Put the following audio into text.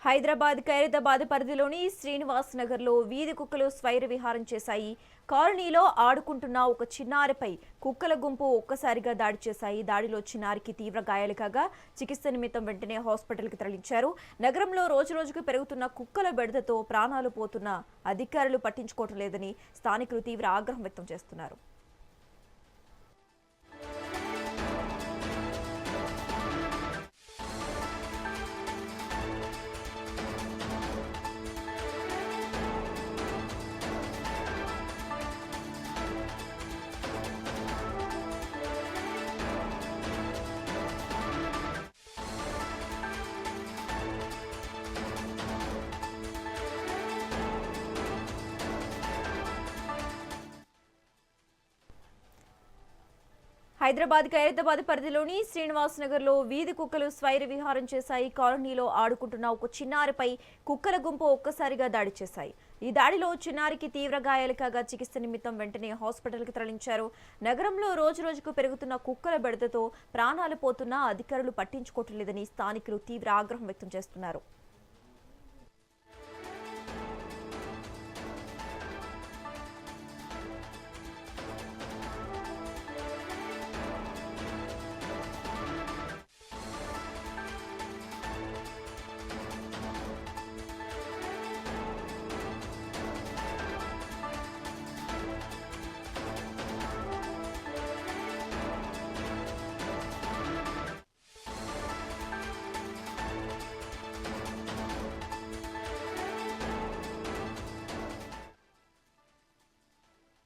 హైదరాబాద్ ఖైరతాబాద్ పరిధిలోని శ్రీనివాస్ నగర్లో వీధి కుక్కలు స్వైర విహారం చేశాయి. కాలనీలో ఆడుకుంటున్న ఒక చిన్నారిపై కుక్కల గుంపు ఒక్కసారిగా దాడి చేశాయి. దాడిలో చిన్నారికి తీవ్ర గాయాలు కాగా చికిత్స నిమిత్తం వెంటనే హాస్పిటల్కి తరలించారు. నగరంలో రోజురోజుకు పెరుగుతున్న కుక్కల బెడదతో ప్రాణాలు పోతున్న అధికారులు పట్టించుకోవటం లేదని స్థానికులు తీవ్ర ఆగ్రహం వ్యక్తం చేస్తున్నారు. హైదరాబాద్ ఖైరతాబాద్ పరిధిలోని శ్రీనివాస్ నగర్లో వీధి కుక్కలు స్వైర విహారం చేశాయి. కాలనీలో ఆడుకుంటున్న ఒక చిన్నారిపై కుక్కల గుంపు ఒక్కసారిగా దాడి చేశాయి. ఈ దాడిలో చిన్నారికి తీవ్ర గాయాలు కాగా చికిత్స నిమిత్తం వెంటనే హాస్పిటల్కి తరలించారు. నగరంలో రోజురోజుకు పెరుగుతున్న కుక్కల బెడదతో ప్రాణాలు పోతున్నా అధికారులు పట్టించుకోవట్లేదని స్థానికులు తీవ్ర ఆగ్రహం వ్యక్తం చేస్తున్నారు.